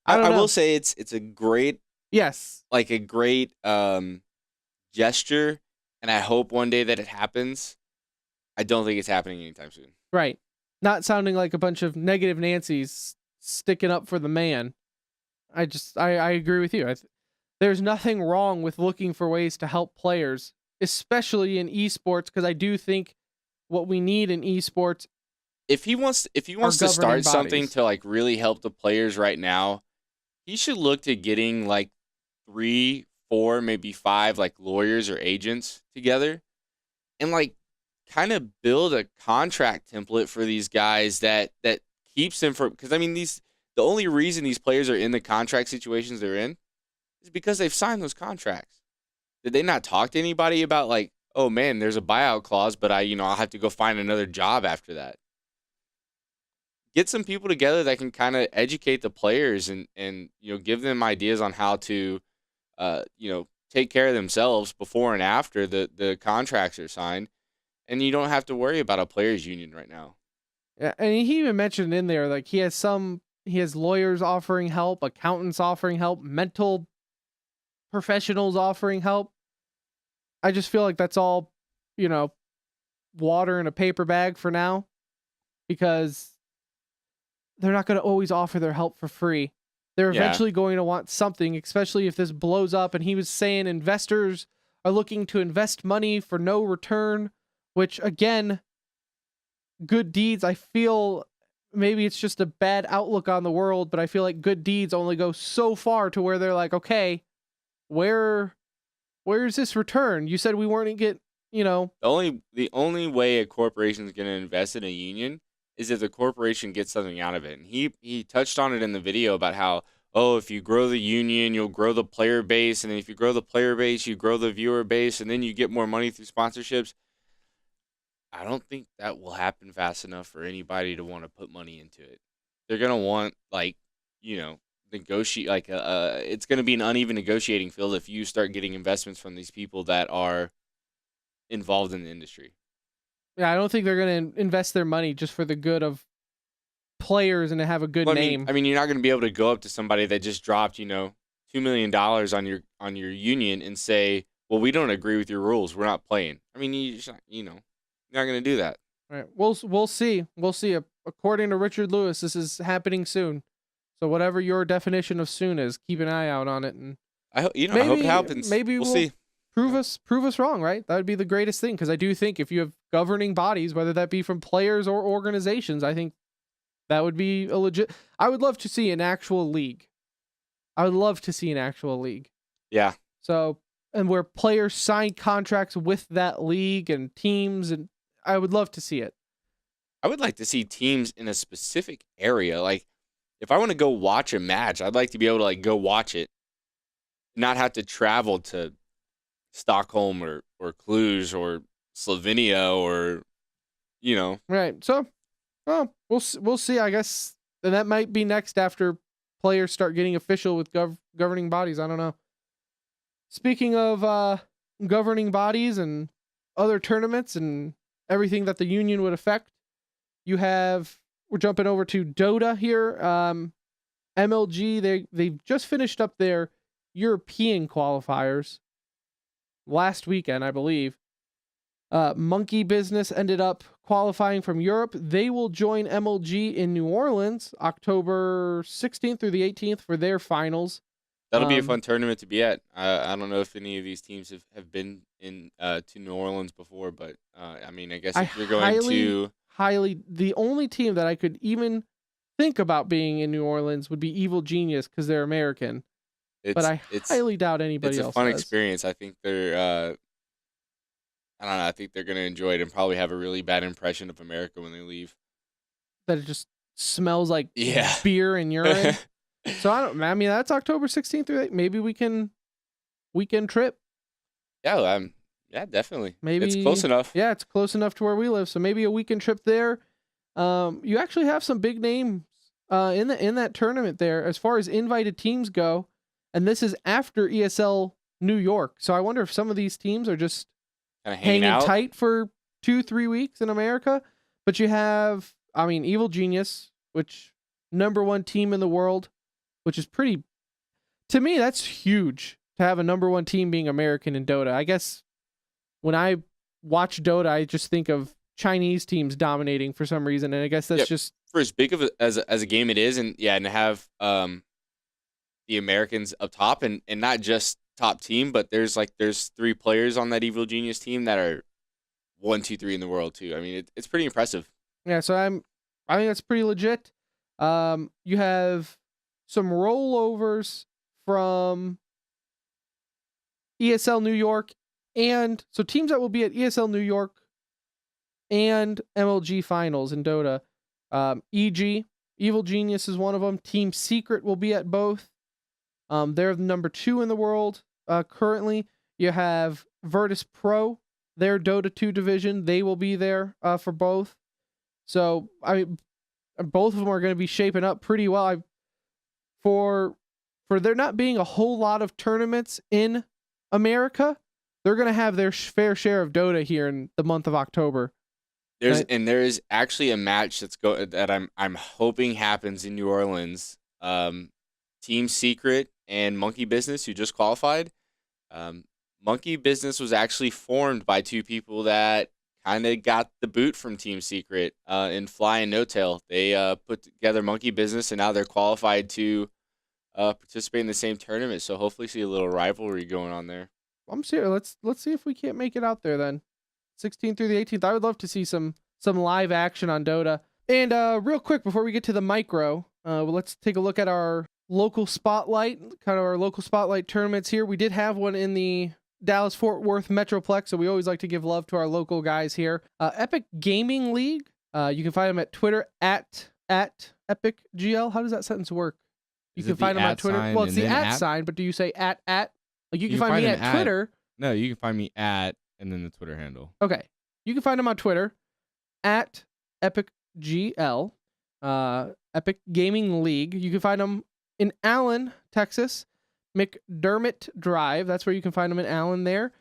I will say it's a great a great gesture. And I hope one day that it happens. I don't think it's happening anytime soon. Right. Not sounding like a bunch of negative Nancys sticking up for the man. I agree with you. There's nothing wrong with looking for ways to help players, especially in esports, because I do think what we need in esports. If he wants to start something to really help the players right now, he should look to getting 3, 4, maybe 5 lawyers or agents together and kind of build a contract template for these guys that keeps them from, because I mean the only reason these players are in the contract situations they're in is because they've signed those contracts. Did they not talk to anybody about oh man, there's a buyout clause, but I'll have to go find another job after that? Get some people together that can kind of educate the players and give them ideas on how to take care of themselves before and after the contracts are signed, and you don't have to worry about a players union right now. Yeah, and he even mentioned in there he has lawyers offering help, accountants offering help, mental professionals offering help. I just feel like that's all, water in a paper bag for now, because they're not going to always offer their help for free. They're eventually going to want something, especially if this blows up. And he was saying investors are looking to invest money for no return, which, again, good deeds, I feel maybe it's just a bad outlook on the world, but I feel like good deeds only go so far to where they're like, okay, where's this return? You said we weren't going to get, The only way a corporation is going to invest in a union is if the corporation gets something out of it. And he touched on it in the video about how, if you grow the union, you'll grow the player base. And if you grow the player base, you grow the viewer base, and then you get more money through sponsorships. I don't think that will happen fast enough for anybody to want to put money into it. They're gonna want negotiate it's gonna be an uneven negotiating field if you start getting investments from these people that are involved in the industry. Yeah, I don't think they're going to invest their money just for the good of players and to have a good name. I mean, you're not going to be able to go up to somebody that just dropped, $2 million on your union and say, "Well, we don't agree with your rules. We're not playing." I mean, you're not going to do that. All right, we'll see. We'll see. According to Richard Lewis, this is happening soon. So whatever your definition of soon is, keep an eye out on it. And I hope it happens. Maybe we'll see. Prove us wrong, right? That would be the greatest thing, because I do think if you have governing bodies, whether that be from players or organizations, I think that would be a legit. I would love to see an actual league. Yeah. So, and where players sign contracts with that league and teams, and I would love to see it. I would like to see teams in a specific area. Like, if I want to go watch a match, I'd like to be able to go watch it, not have to travel to Stockholm or Cluj or Slovenia or Right. So, well, we'll see. I guess, and that might be next after players start getting official with governing bodies. I don't know. Speaking of governing bodies and other tournaments and everything that the union would affect, we're jumping over to Dota here. MLG, they've just finished up their European qualifiers last weekend, I believe. Monkey Business ended up qualifying from Europe. They will join MLG in New Orleans October 16th through the 18th for their finals. That'll be a fun tournament to be at. I don't know if any of these teams have been in to New Orleans before, but I mean, I guess if you're going to the only team that I could even think about being in New Orleans would be Evil Genius, because they're American. But I highly doubt anybody else. It's a fun does. experience. I think they're I don't know. I think they're going to enjoy it and probably have a really bad impression of America when they leave. That it just smells like beer and urine. So I mean, that's October 16th through 8th. Maybe we can weekend trip. Yeah, yeah, definitely. Maybe it's close enough. Yeah, it's close enough to where we live. So maybe a weekend trip there. You actually have some big names in that tournament there as far as invited teams go, and this is after ESL New York. So I wonder if some of these teams are just hanging tight for 2-3 weeks in America. But you have, I mean, Evil Genius, which #1 team in the world, which is pretty, to me, that's huge to have a #1 team being American in Dota. I guess when I watch Dota, I just think of Chinese teams dominating for some reason, and I guess that's just for as big of as a game it is, and to have the Americans up top, and not just top team, but there's 3 players on that Evil Genius team that are 1, 2, 3 in the world too. I mean, it's pretty impressive. Yeah, so I think that's pretty legit. You have some rollovers from ESL New York, and so teams that will be at ESL New York and MLG finals in Dota. EG, Evil Genius is one of them. Team Secret will be at both. They're #2 in the world currently. You have Virtus Pro, their Dota 2 division. They will be there for both. So I mean, both of them are going to be shaping up pretty well. For there not being a whole lot of tournaments in America, they're going to have their fair share of Dota here in the month of October. There is actually a match that I'm hoping happens in New Orleans. Team Secret and Monkey Business, who just qualified. Monkey Business was actually formed by 2 people that kind of got the boot from Team Secret in Fly and No Tail. They put together Monkey Business, and now they're qualified to participate in the same tournament. So hopefully see a little rivalry going on there. I'm serious. Let's see if we can't make it out there then. 16th through the 18th. I would love to see some live action on Dota. And real quick before we get to the micro, let's take a look at our local spotlight, kind of our local spotlight tournaments here. We did have one in the Dallas-Fort Worth Metroplex, so we always like to give love to our local guys here. Epic Gaming League. You can find them at Twitter at EpicGL. How does that sentence work? You can find them on Twitter. Well, it's the at sign, but do you say at? Like you can find me at Twitter. No, you can find me at and then the Twitter handle. Okay. You can find them on Twitter. at Epic GL, Epic Gaming League. You can find them in Allen, Texas, McDermott Drive. That's where you can find them in Allen there.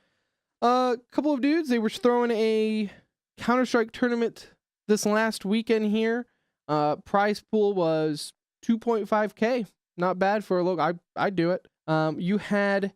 A couple of dudes, they were throwing a Counter-Strike tournament this last weekend here. Prize pool was 2.5K. Not bad for a local. I'd do it. You had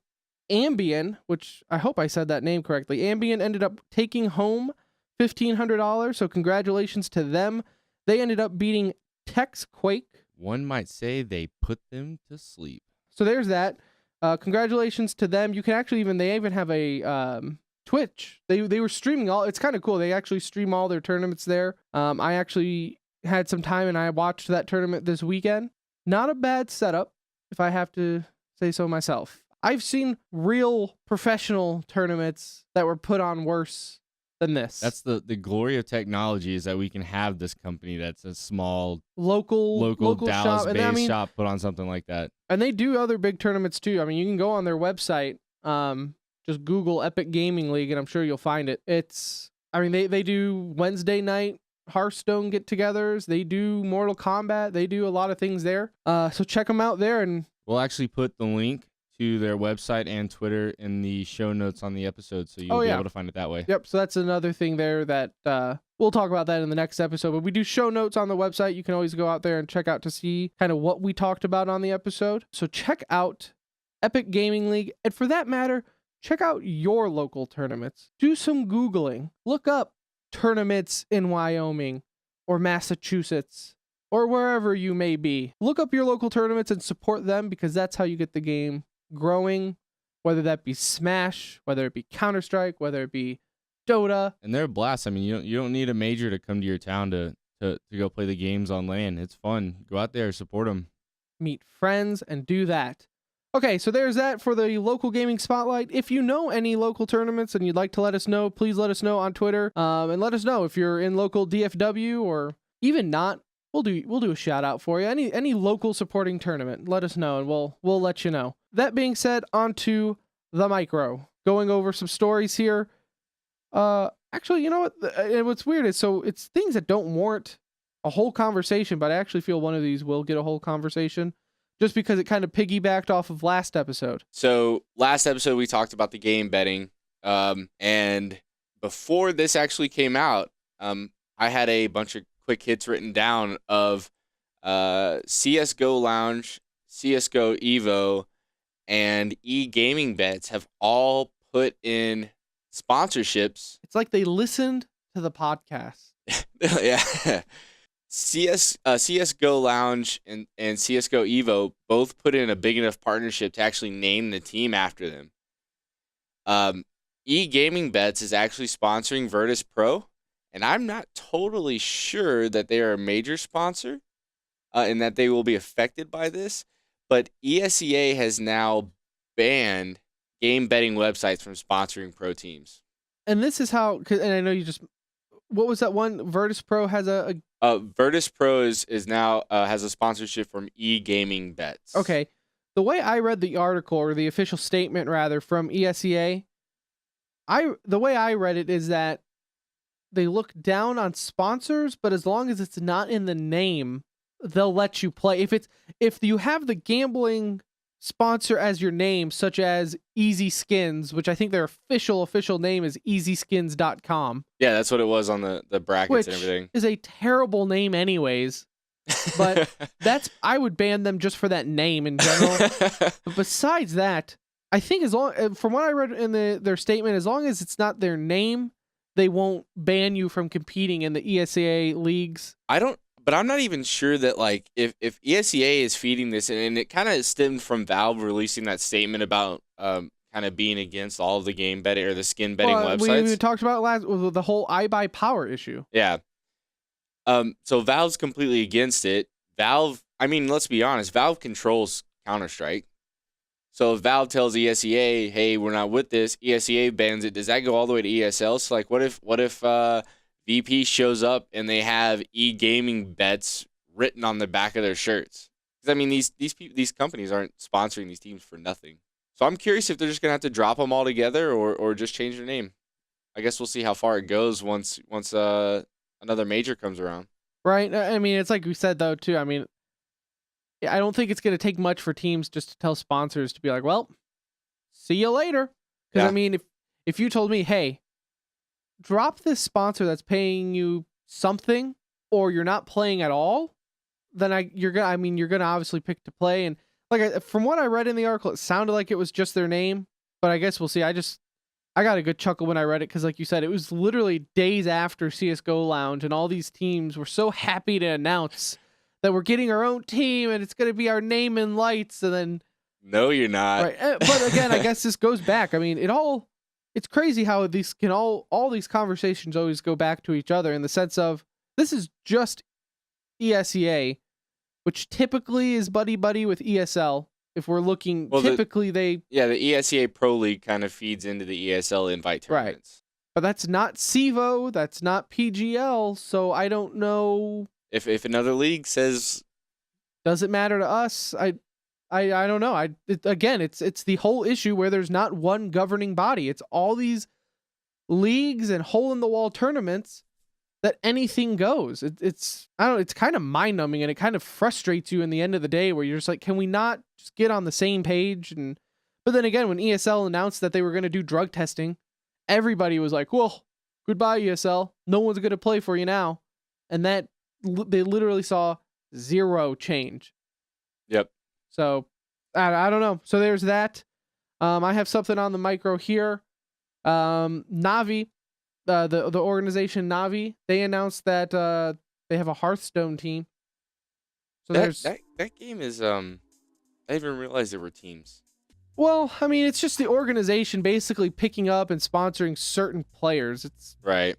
Ambien, which I hope I said that name correctly. Ambien ended up taking home $1,500, so congratulations to them. They ended up beating Tex Quake. One might say they put them to sleep. So there's that. Congratulations to them. You can actually they even have a Twitch. They were streaming all. It's kind of cool. They actually stream all their tournaments there. I actually had some time and I watched that tournament this weekend. Not a bad setup, if I have to say so myself. I've seen real professional tournaments that were put on worse than this. That's the glory of technology, is that we can have this company that's a small local Dallas-based shop put on something like that. And they do other big tournaments too. I mean, you can go on their website, just Google Epic Gaming League, and I'm sure you'll find it. They do Wednesday night Hearthstone get-togethers. They do Mortal Kombat. They do a lot of things there. So check them out there. And we'll actually put the link to their website and Twitter in the show notes on the episode, so you'll be able to find it that way. Yep, so that's another thing there that we'll talk about that in the next episode. But we do show notes on the website. You can always go out there and check out to see kind of what we talked about on the episode. So check out Epic Gaming League. And for that matter, check out your local tournaments. Do some Googling. Look up tournaments in Wyoming or Massachusetts or wherever you may be. Look up your local tournaments and support them, because that's how you get the game growing, whether that be Smash, whether it be Counter-Strike, whether it be Dota. And they're a blast. I mean, you don't need a major to come to your town to go play the games on LAN. It's fun. Go out there, support them. Meet friends and do that. Okay, so there's that for the local gaming spotlight. If you know any local tournaments and you'd like to let us know, please let us know on Twitter. And let us know if you're in local DFW or even not. We'll do a shout out for you. Any local supporting tournament, let us know and we'll let you know. That being said, on to the micro. Going over some stories here. Actually, you know what? What's weird is, so it's things that don't warrant a whole conversation, but I actually feel one of these will get a whole conversation, just because it kind of piggybacked off of last episode. So last episode we talked about the game betting, and before this actually came out, I had a bunch of quick hits written down of CSGO Lounge, CSGO Evo, and e-gaming bets have all put in sponsorships. It's like they listened to the podcast. Yeah. CSGO Lounge and CSGO Evo both put in a big enough partnership to actually name the team after them. E-gaming bets is actually sponsoring Virtus Pro, and I'm not totally sure that they are a major sponsor and that they will be affected by this, but ESEA has now banned game betting websites from sponsoring pro teams. And this is how, and I know you just, what was that one? Virtus Pro has a Virtus Pro is now has a sponsorship from e-gaming bets. Okay. The way I read the article, or the official statement rather, from ESEA, the way I read it is that they look down on sponsors, but as long as it's not in the name, they'll let you play. If you have the gambling sponsor as your name, such as Easy Skins, which I think their official name is easyskins.com. Yeah, that's what it was on the brackets and everything. Is a terrible name anyways. But I would ban them just for that name in general. But besides that, I think from what I read in their statement, as long as it's not their name, they won't ban you from competing in the ESEA leagues. But I'm not even sure that, like, if ESEA is feeding this, and it kind of stemmed from Valve releasing that statement about kind of being against all of the game betting or the skin betting websites. We talked about the whole iBuyPower issue. Yeah. So Valve's completely against it. Valve, I mean, let's be honest, Valve controls Counter-Strike. So if Valve tells ESEA, hey, we're not with this, ESEA bans it, does that go all the way to ESL? So, like, what if VP shows up and they have e-gaming bets written on the back of their shirts? Because I mean, these companies aren't sponsoring these teams for nothing. So I'm curious if they're just gonna have to drop them all together or just change their name. I guess we'll see how far it goes once another major comes around. Right. I mean, it's like we said though too. I mean, I don't think it's going to take much for teams just to tell sponsors to be like, well, see you later. Because Yeah. I mean, if you told me, hey, drop this sponsor that's paying you something, or you're not playing at all, then you're gonna obviously pick to play. And like from what I read in the article, it sounded like it was just their name, but I guess we'll see. I got a good chuckle when I read it because, like you said, it was literally days after CS:GO Lounge, and all these teams were so happy to announce that we're getting our own team and it's going to be our name in lights. And then, No, you're not. right. But again, I guess this goes back. I mean, it's crazy how these can all these conversations always go back to each other in the sense of this is just ESEA, which typically is buddy with ESL. If we're looking, typically the ESEA Pro League kind of feeds into the ESL invite tournaments. But that's not CEVO, that's not PGL, so I don't know. If another league says, does it matter to us? I don't know. It's the whole issue where there's not one governing body. It's all these leagues and hole in the wall tournaments that anything goes. It's kind of mind numbing, and it kind of frustrates you in the end of the day where you're just like, can we not just get on the same page? But then again, when ESL announced that they were going to do drug testing, everybody was like, well, goodbye ESL. No one's going to play for you now. And that they literally saw zero change. Yep. So I don't know. So there's that. I have something on the micro here. Navi, the organization Navi, they announced that they have a Hearthstone team. So that game is I didn't even realize there were teams. Well, I mean, it's just the organization basically picking up and sponsoring certain players. It's right.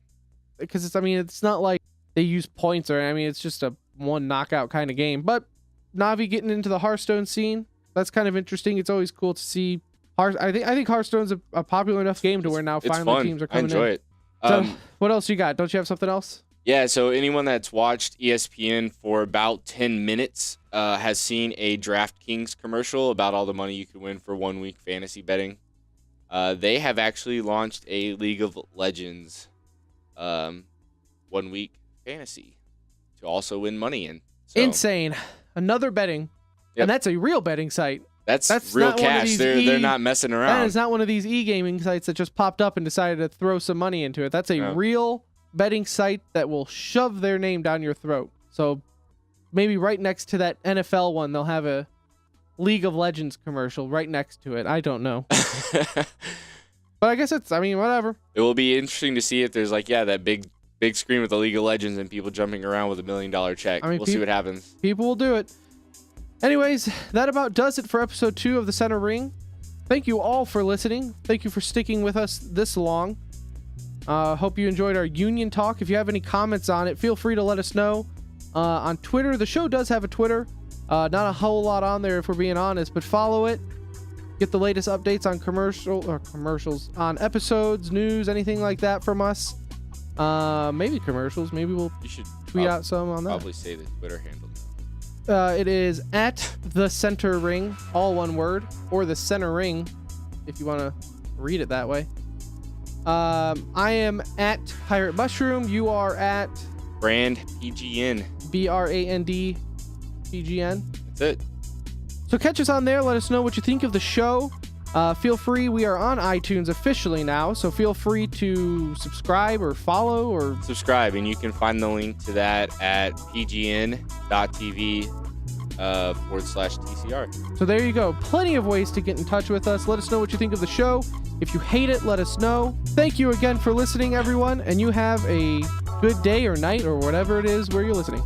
Because it's not like they use points it's just a one knockout kind of game. But Navi getting into the Hearthstone scene, that's kind of interesting. It's always cool to see. I think Hearthstone's a popular enough game to where now finally teams are coming in. I enjoy it. So, what else you got? Don't you have something else? Yeah, so anyone that's watched ESPN for about 10 minutes has seen a DraftKings commercial about all the money you can win for 1 week fantasy betting. They have actually launched a League of Legends 1 week fantasy to also win money in. So, insane. Another betting. Yep. And that's a real betting site. That's real cash. They're not messing around. That is not one of these e-gaming sites that just popped up and decided to throw some money into it. That's a real betting site that will shove their name down your throat. So maybe right next to that NFL one, they'll have a League of Legends commercial right next to it. I don't know. But I guess whatever. It will be interesting to see if there's that big screen with the League of Legends and people jumping around with $1 million check. We'll see what happens. People will do it. Anyways, that about does it for episode 2 of the Center Ring. Thank you all for listening. Thank you for sticking with us this long. Hope you enjoyed our union talk. If you have any comments on it, feel free to let us know. On Twitter, the show does have a Twitter. Not a whole lot on there if we're being honest, but follow it. Get the latest updates on commercials, on episodes, news, anything like that from us. Maybe commercials. Maybe we'll tweet out some on that. Probably say the Twitter handle. It is at the Center Ring, all one word, or the Center Ring, if you want to read it that way. I am at Pirate Mushroom. You are at Brand PGN. BRAND PGN. That's it. So catch us on there. Let us know what you think of the show. Feel free. We are on iTunes officially now, so feel free to subscribe or follow or subscribe, and you can find the link to that at pgn.tv/TCR. So there you go. Plenty of ways to get in touch with us. Let us know what you think of the show. If you hate it, let us know. Thank you again for listening, everyone, and you have a good day or night or whatever it is where you're listening.